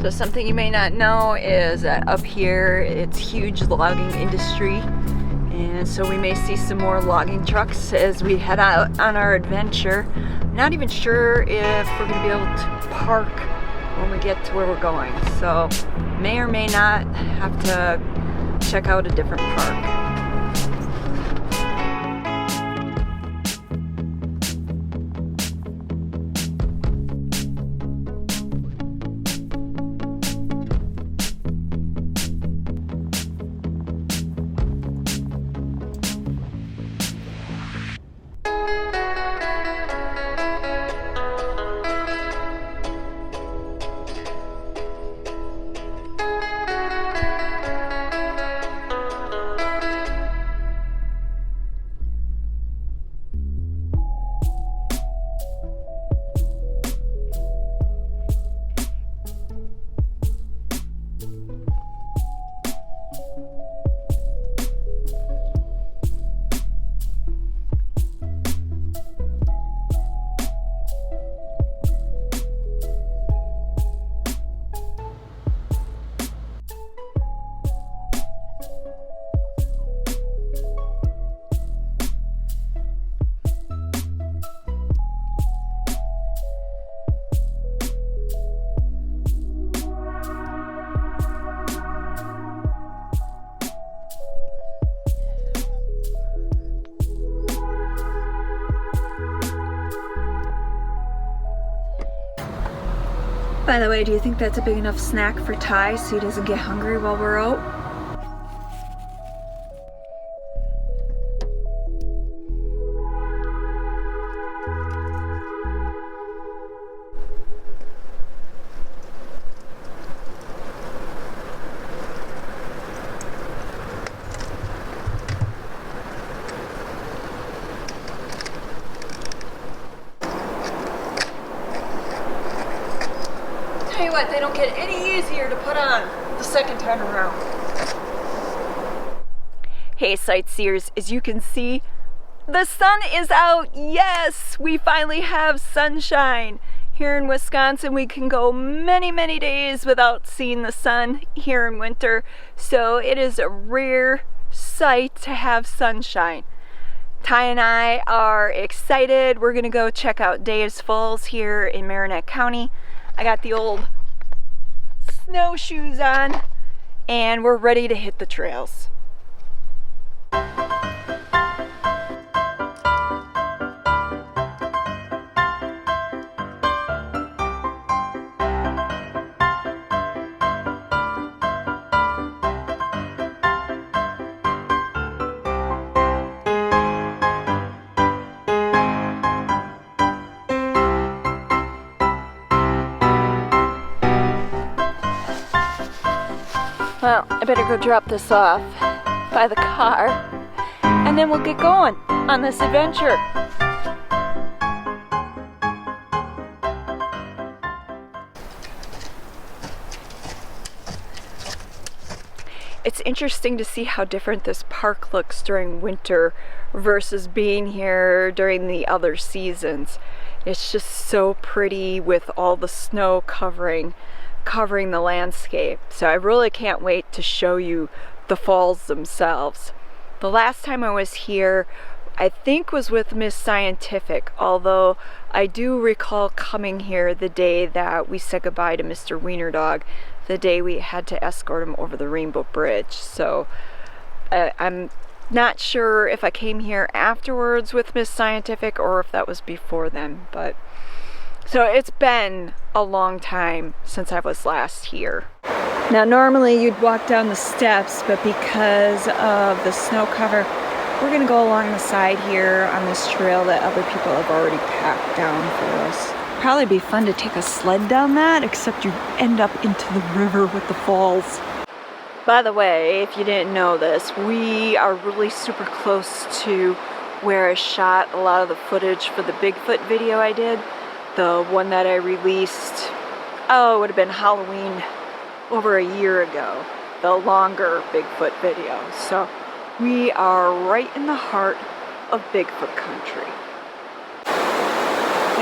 So something you may not know is that up here it's huge logging industry, and so we may see some more logging trucks as we head out on our adventure. I'm not even sure if we're going to be able to park when we get to where we're going, so may or may not have to check out a different park. By the way, do you think that's a big enough snack for Ty so he doesn't get hungry while we're out? Tell you what, they don't get any easier to put on the second time around. Hey sightseers, as you can see, the sun is out. Yes, we finally have sunshine. Here in Wisconsin, we can go many, many days without seeing the sun here in winter. So it is a rare sight to have sunshine. Ty and I are excited. We're gonna go check out Dave's Falls here in Marinette County. I got the old snowshoes on and we're ready to hit the trails. Well, I better go drop this off by the car, and then we'll get going on this adventure. It's interesting to see how different this park looks during winter versus being here during the other seasons. It's just so pretty with all the snow covering the landscape. So I really can't wait to show you the falls themselves. The last time I was here, I think was with Miss Scientific, although I do recall coming here the day that we said goodbye to Mr. Wiener Dog, the day we had to escort him over the Rainbow Bridge. So I'm not sure if I came here afterwards with Miss Scientific or if that was before then, but so it's been a long time since I was last here. Now normally you'd walk down the steps, but because of the snow cover, we're gonna go along the side here on this trail that other people have already packed down for us. Probably be fun to take a sled down that, except you end up into the river with the falls. By the way, if you didn't know this, we are really super close to where I shot a lot of the footage for the Bigfoot video I did. The one that I released, it would have been Halloween over a year ago. The longer Bigfoot video. So we are right in the heart of Bigfoot Country.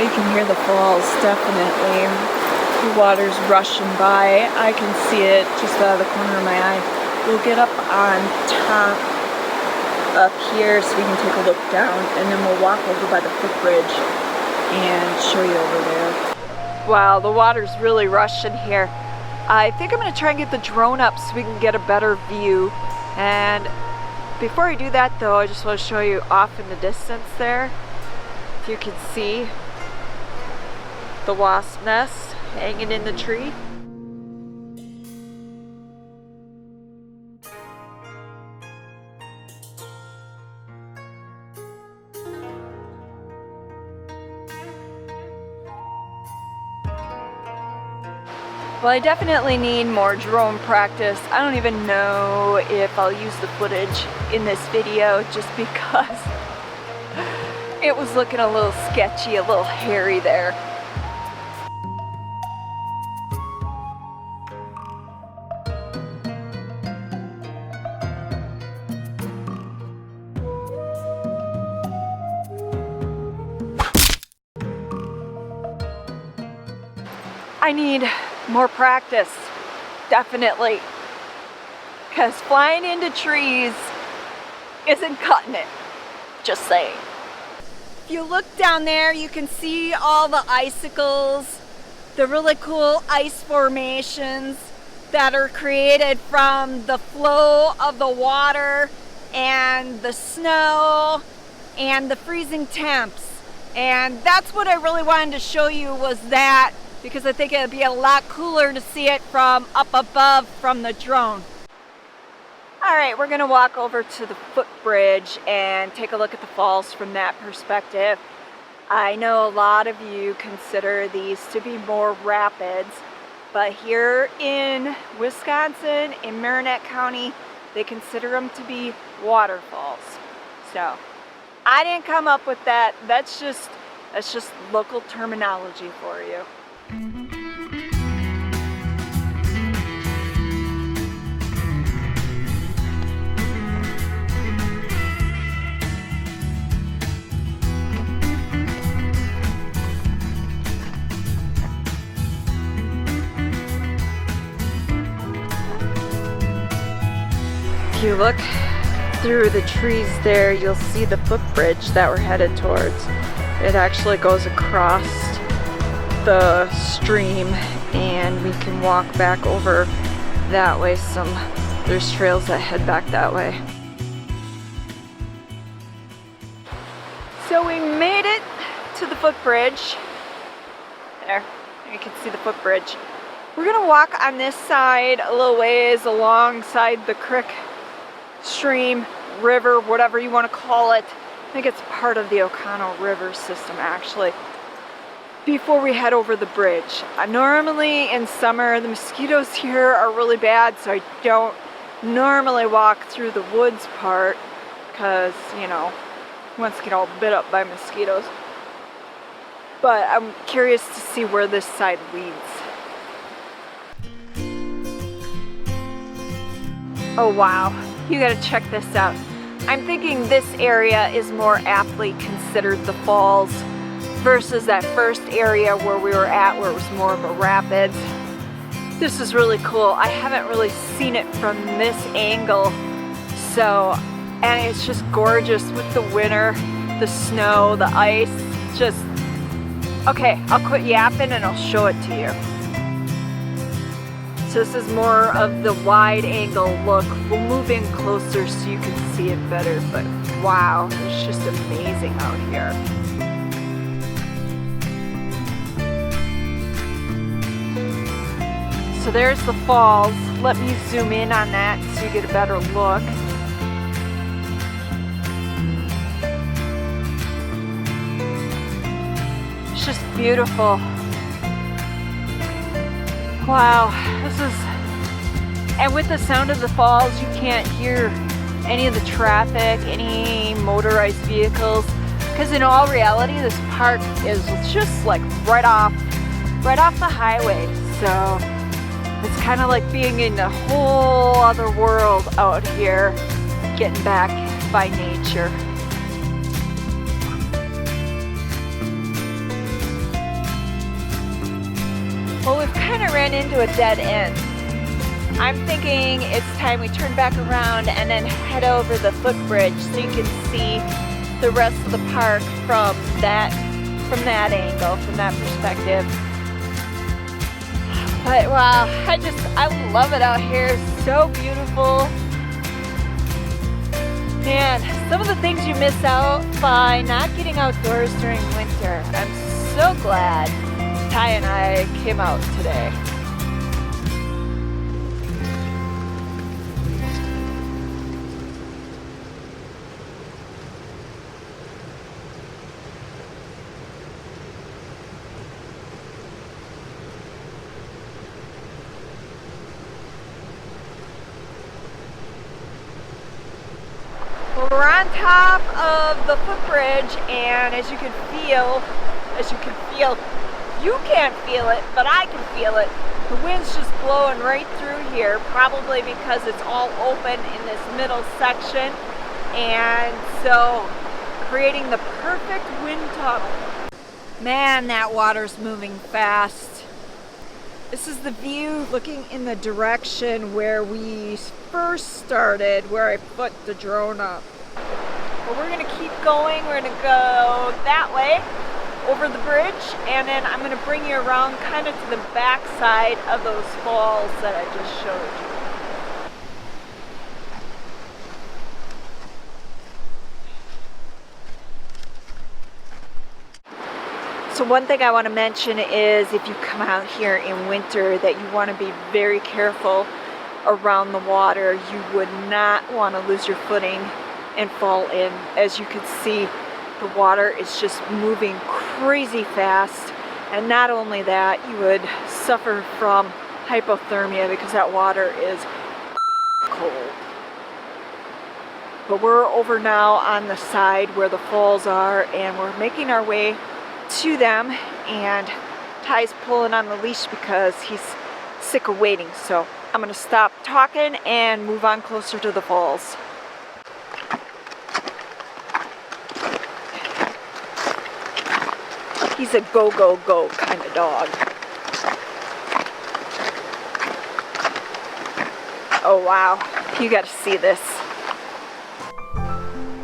You can hear the falls, definitely. The water's rushing by. I can see it just out of the corner of my eye. We'll get up on top up here so we can take a look down, and then we'll walk over by the footbridge and show you over there. Wow, the water's really rushing here. I think I'm going to try and get the drone up so we can get a better view. And before I do that though, I just want to show you off in the distance there. If you can see the wasp nest hanging in the tree. Well, I definitely need more drone practice. I don't even know if I'll use the footage in this video just because it was looking a little sketchy, a little hairy there. I need more practice, definitely, because flying into trees isn't cutting it, just saying. If you look down there, you can see all the icicles, the really cool ice formations that are created from the flow of the water and the snow and the freezing temps. And that's what I really wanted to show you, was that, because I think it would be a lot cooler to see it from up above from the drone. Alright, we're going to walk over to the footbridge and take a look at the falls from that perspective. I know a lot of you consider these to be more rapids, but here in Wisconsin, in Marinette County, they consider them to be waterfalls. So, I didn't come up with that. That's just local terminology for you. If you look through the trees there, you'll see the footbridge that we're headed towards. It actually goes across the stream and we can walk back over that way. There's trails that head back that way. So we made it to the footbridge. There, you can see the footbridge. We're gonna walk on this side a little ways alongside the creek, stream, river, whatever you want to call it. I think it's part of the Oconto River system actually, before we head over the bridge. Normally in summer the mosquitoes here are really bad, so I don't normally walk through the woods part because, you know, who wants to get all bit up by mosquitoes. But I'm curious to see where this side leads. Oh wow, you gotta check this out. I'm thinking this area is more aptly considered the falls versus that first area where we were at, where it was more of a rapids. This is really cool. I haven't really seen it from this angle, so, and it's just gorgeous with the winter, the snow, the ice, just, okay, I'll quit yapping and I'll show it to you. So this is more of the wide angle look. We'll move in closer so you can see it better, but wow, it's just amazing out here. So there's the falls. Let me zoom in on that so you get a better look. It's just beautiful. Wow, this is, and with the sound of the falls, you can't hear any of the traffic, any motorized vehicles, because in all reality, this park is just like right off the highway. So it's kind of like being in a whole other world out here, getting back by nature. Well, we've kind of ran into a dead end. I'm thinking it's time we turn back around and then head over the footbridge so you can see the rest of the park from that angle, from that perspective. But wow, I love it out here. It's so beautiful. Man, some of the things you miss out by not getting outdoors during winter. I'm so glad Ty and I came out today. We're on top of the footbridge, and as you can feel, you can't feel it, but I can feel it. The wind's just blowing right through here, probably because it's all open in this middle section, and so creating the perfect wind tunnel. Man, that water's moving fast. This is the view looking in the direction where we first started, where I put the drone up. But we're gonna keep going. We're gonna go that way over the bridge, and then I'm gonna bring you around kind of to the back side of those falls that I just showed you. So one thing I want to mention is if you come out here in winter that you want to be very careful around the water. You would not want to lose your footing and fall in. As you can see, the water is just moving crazy fast, and not only that, you would suffer from hypothermia because that water is cold. But we're over now on the side where the falls are, and we're making our way to them, and Ty's pulling on the leash because he's sick of waiting. So I'm gonna stop talking and move on closer to the falls. He's a go, go, go kind of dog. Oh wow, you gotta see this.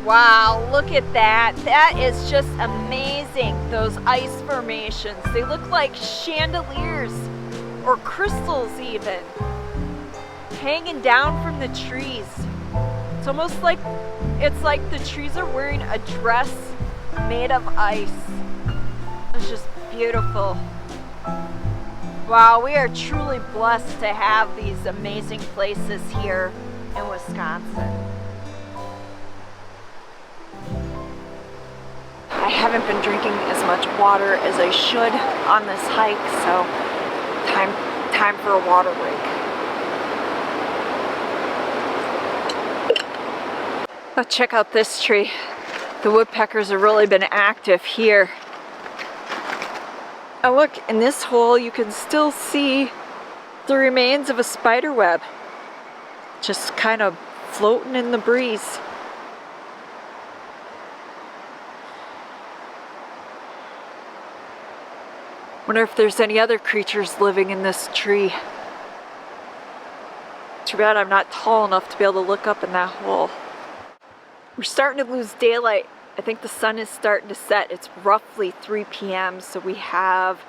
Wow, look at that. That is just amazing, those ice formations. They look like chandeliers or crystals even, hanging down from the trees. It's almost like, it's like the trees are wearing a dress made of ice. It's just beautiful. Wow, we are truly blessed to have these amazing places here in Wisconsin. I haven't been drinking as much water as I should on this hike, so time for a water break. Oh, check out this tree. The woodpeckers have really been active here. Oh look, in this hole you can still see the remains of a spider web, just kind of floating in the breeze. Wonder if there's any other creatures living in this tree. Too bad I'm not tall enough to be able to look up in that hole. We're starting to lose daylight. I think the sun is starting to set. It's roughly 3 p.m. so we have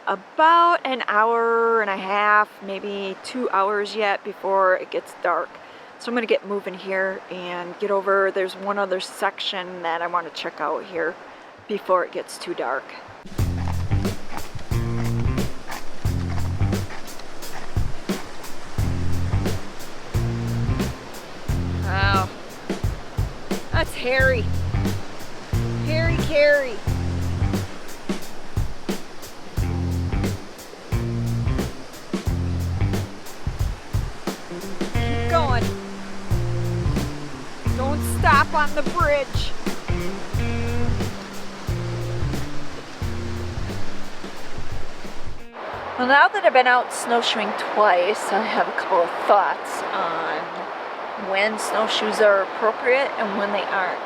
about an hour and a half, maybe 2 hours yet before it gets dark. So I'm gonna get moving here and get over. There's one other section that I want to check out here before it gets too dark. Wow, that's hairy. Hairy Carry. Keep going. Don't stop on the bridge. Well, now that I've been out snowshoeing twice, I have a couple of thoughts on when snowshoes are appropriate and when they aren't.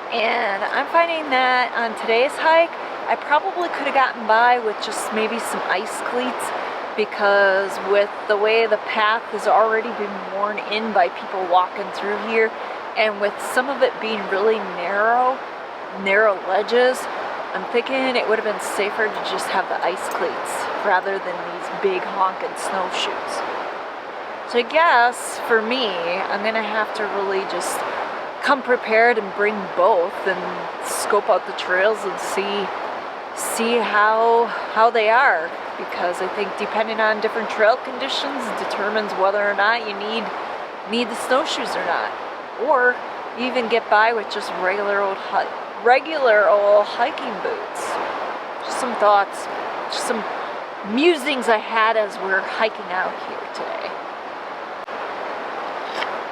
And I'm finding that on today's hike, I probably could have gotten by with just maybe some ice cleats, because with the way the path has already been worn in by people walking through here, and with some of it being really narrow ledges, I'm thinking it would have been safer to just have the ice cleats rather than these big honking snowshoes. So I guess for me, I'm gonna have to really just come prepared and bring both and scope out the trails and see how they are, because I think depending on different trail conditions determines whether or not you need the snowshoes or not, or even get by with just regular old hiking boots. Just some thoughts, just some musings I had as we're hiking out here today.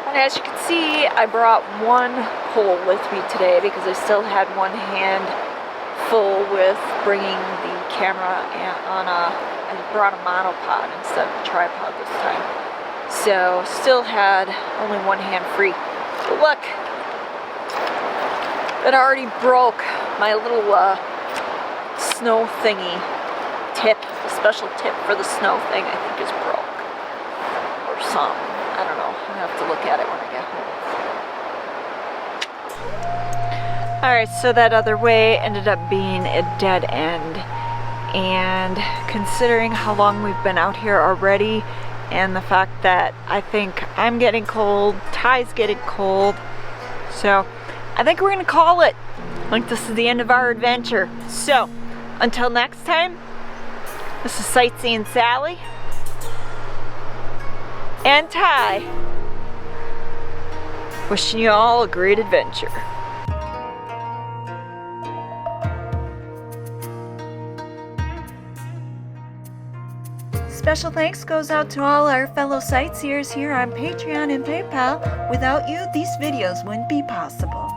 And as you can see, I brought one pole with me today because I still had one hand full with bringing the camera on I brought a monopod instead of a tripod this time. So still had only one hand free. But look, it already broke my little snow thingy tip. The special tip for the snow thing I think is broke. Or some. I don't know. I'll have to look at it when I get home. Alright, so that other way ended up being a dead end. And considering how long we've been out here already, and the fact that I think I'm getting cold, Ty's getting cold, so I think we're gonna call it. I think this is the end of our adventure. So, until next time, this is Sightseeing Sally and Ty, wishing you all a great adventure. Special thanks goes out to all our fellow sightseers here on Patreon and PayPal. Without you, these videos wouldn't be possible.